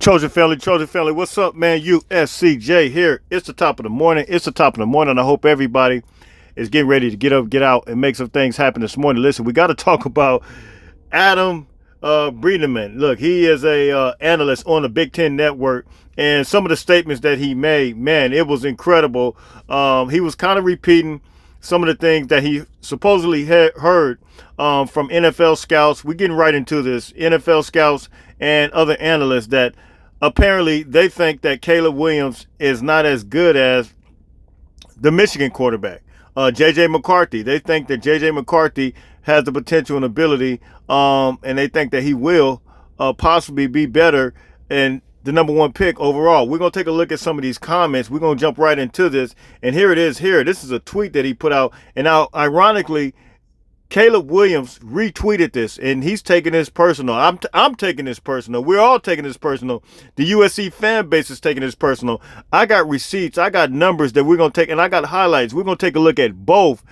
Trojan family, what's up, man? USCJ here. It's the top of the morning. I hope everybody is getting ready to get up, get out, and make some things happen this morning. Listen, we got to talk about Adam Breedeman. Look, he is a analyst on the Big Ten Network, and some of the statements that he made, man, it was incredible. He was kind of repeating some of the things that he supposedly had heard from NFL scouts. We're getting right into this. NFL scouts and other analysts that apparently they think that Caleb Williams is not as good as the Michigan quarterback, J.J. McCarthy. They think that J.J. McCarthy has the potential and ability, and they think that he will possibly be better and the number one pick overall. We're going to take a look at some of these comments. We're going to jump right into this. And here it is here. This is a tweet that he put out. And now, ironically, Caleb Williams retweeted this, and he's taking this personal. I'm taking this personal. We're all taking this personal. The USC fan base is taking this personal. I got receipts. I got numbers that we're going to take, and I got highlights. We're going to take a look at both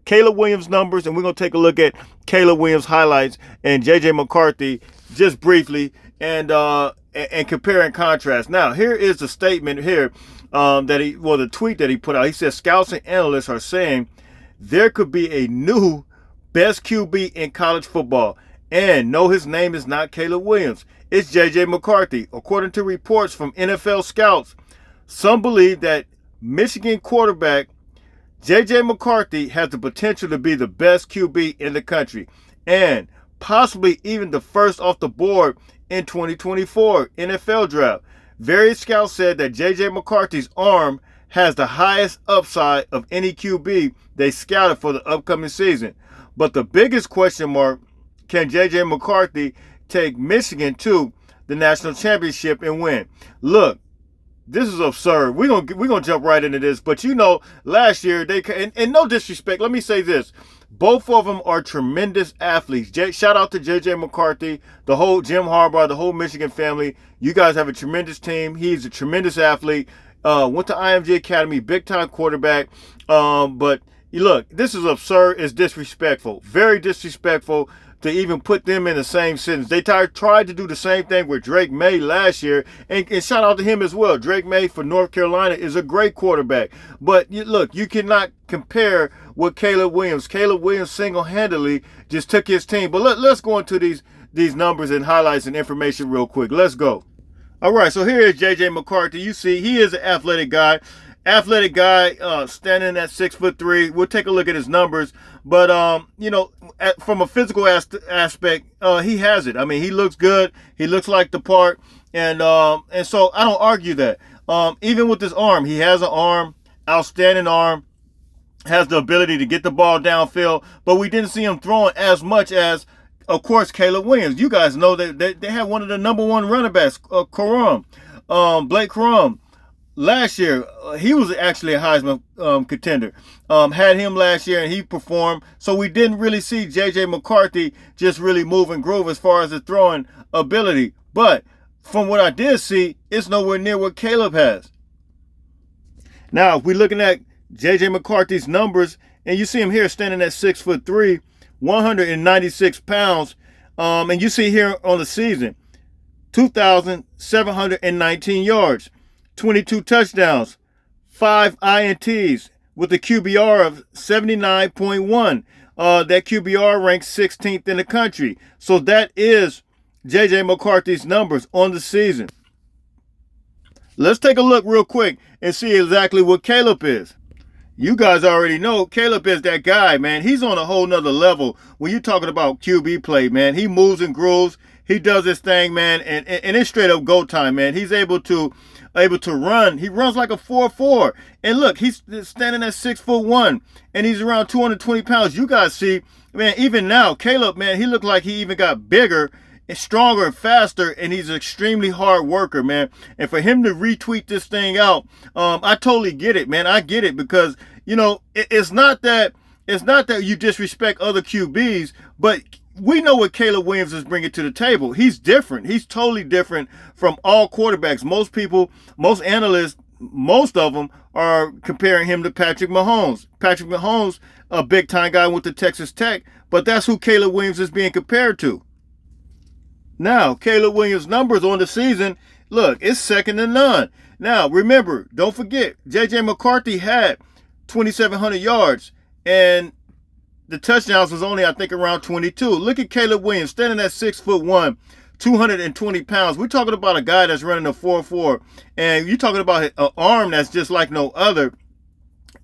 Caleb Williams numbers, and we're going to take a look at Caleb Williams highlights and J.J. McCarthy just briefly, and compare and contrast. Now, here is the statement here the tweet that he put out. He says, scouts and analysts are saying there could be a new best QB in college football. And no, his name is not Caleb Williams. It's J.J. McCarthy. According to reports from NFL scouts, some believe that Michigan quarterback J.J. McCarthy has the potential to be the best QB in the country and possibly even the first off the board in 2024 NFL draft. Various scouts said that J.J. McCarthy's arm has the highest upside of any QB they scouted for the upcoming season. But the biggest question mark, can J.J. McCarthy take Michigan to the national championship and win? Look, this is absurd. We're gonna jump right into this. But you know, last year, and no disrespect, let me say this. Both of them are tremendous athletes. Shout out to J.J. McCarthy, the whole Jim Harbaugh, the whole Michigan family. You guys have a tremendous team. He's a tremendous athlete. Went to IMG Academy, big-time quarterback. But look, this is absurd. It's disrespectful. Very disrespectful to even put them in the same sentence. They tried to do the same thing with Drake May last year, and shout out to him as well. Drake May for North Carolina is a great quarterback. But look, you cannot compare with Caleb Williams. Caleb Williams single-handedly just took his team. But let's go into these numbers and highlights and information real quick. Let's go. All right, so here is J.J. McCarthy. You see, he is an athletic guy. Standing at 6'3". We'll take a look at his numbers, but from a physical aspect, he has it. I mean, he looks good. He looks like the part, and so I don't argue that. Even with his arm, he has an arm, outstanding arm, has the ability to get the ball downfield, but we didn't see him throwing as much as, of course, Caleb Williams. You guys know that they had one of the number one running backs, Blake Corum. Last year, he was actually a Heisman contender. Had him last year, and he performed. So we didn't really see J.J. McCarthy just really move and groove as far as the throwing ability. But from what I did see, it's nowhere near what Caleb has. Now, if we're looking at J.J. McCarthy's numbers, and you see him here standing at 6'3", 196 pounds, and you see here on the season, 2,719 yards. 22 touchdowns, 5 INTs with a QBR of 79.1. That QBR ranks 16th in the country. So that is J.J. McCarthy's numbers on the season. Let's take a look real quick and see exactly what Caleb is. You guys already know Caleb is that guy, man. He's on a whole nother level when you're talking about QB play, man. He moves and grooves. He does his thing, man, and it's straight up go time, man. He's able to run. He runs like a 4.4. And look, he's standing at 6'1", and he's around 220 pounds. You guys see, man, even now, Caleb, man, he looked like he even got bigger and stronger and faster, and he's an extremely hard worker, man. And for him to retweet this thing out, I totally get it, man. I get it because, it's not that you disrespect other QBs, but we know what Caleb Williams is bringing to the table. He's different. He's totally different from all quarterbacks. Most people, most analysts, most of them are comparing him to Patrick Mahomes. Patrick Mahomes, a big-time guy, went to Texas Tech, but that's who Caleb Williams is being compared to. Now, Caleb Williams' numbers on the season, look, it's second to none. Now, remember, don't forget, J.J. McCarthy had 2,700 yards, and the touchdowns was only, I think, around 22. Look at Caleb Williams standing at 6'1", 220 pounds. We're talking about a guy that's running a 4.4, and you're talking about an arm that's just like no other.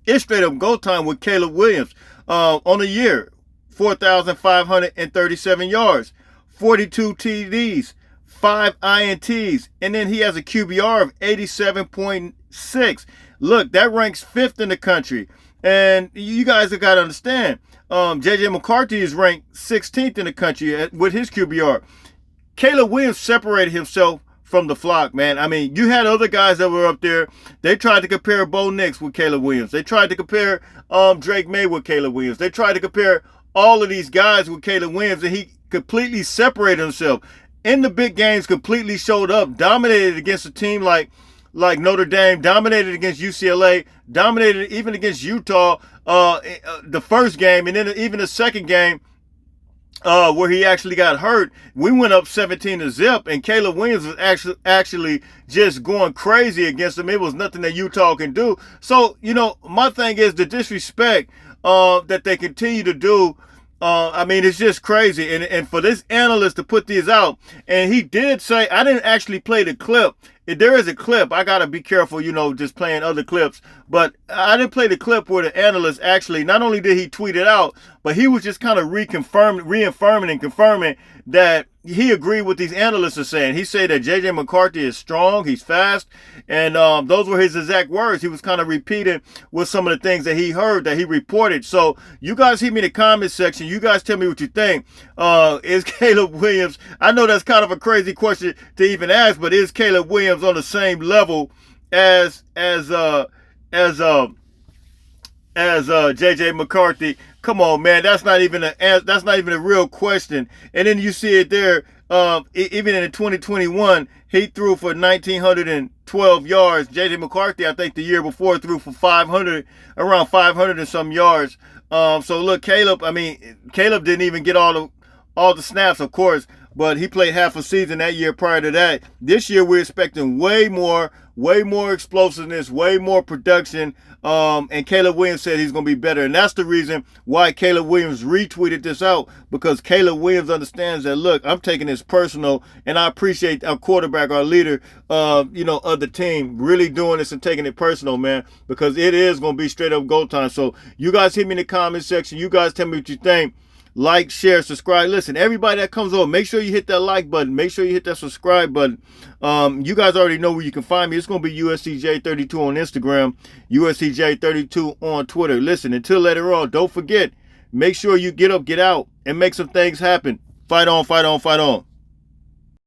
It's straight up go time with Caleb Williams on the year. 4,537 yards, 42 TDs, 5 INTs, and then he has a QBR of 87.6. Look, that ranks 5th in the country. And you guys have got to understand, J.J. McCarthy is ranked 16th in the country with his QBR. Caleb Williams separated himself from the flock, man. I mean, you had other guys that were up there. They tried to compare Bo Nix with Caleb Williams. They tried to compare Drake May with Caleb Williams. They tried to compare all of these guys with Caleb Williams, and he completely separated himself. In the big games, completely showed up, dominated against a team like Notre Dame, dominated against UCLA, dominated even against Utah the first game, and then even the second game where he actually got hurt. We went up 17-0, and Caleb Williams was actually just going crazy against him. It was nothing that Utah can do. So, my thing is the disrespect that they continue to do. I mean, it's just crazy. And for this analyst to put these out, and he did say, I didn't actually play the clip. If there is a clip, I got to be careful, just playing other clips. But I didn't play the clip where the analyst actually, not only did he tweet it out, but he was just kind of reaffirming and confirming that he agreed with these analysts are saying. He said that J.J. McCarthy is strong, he's fast, and those were his exact words. He was kind of repeating with some of the things that he heard, that he reported. So you guys hit me in the comment section. You guys tell me what you think. Is Caleb Williams, I know that's kind of a crazy question to even ask, but is Caleb Williams on the same level as J.J. McCarthy? Come on, man, that's not even a real question. And then you see it there. Even in 2021, he threw for 1,912 yards. J.J. McCarthy, I think the year before, threw for around 500 and some yards. So look, Caleb didn't even get all the snaps, of course, but he played half a season that year prior to that. This year, we're expecting way more explosiveness, way more production. And Caleb Williams said he's going to be better. And that's the reason why Caleb Williams retweeted this out, because Caleb Williams understands that, look, I'm taking this personal, and I appreciate our quarterback, our leader, of the team really doing this and taking it personal, man, because it is going to be straight up go time. So you guys hit me in the comment section. You guys tell me what you think. Like, share, subscribe. Listen, everybody that comes over, make sure you hit that like button. Make sure you hit that subscribe button. You guys already know where you can find me. It's going to be USCJ32 on Instagram, USCJ32 on Twitter. Listen, until later on, don't forget, make sure you get up, get out, and make some things happen. Fight on, fight on, fight on.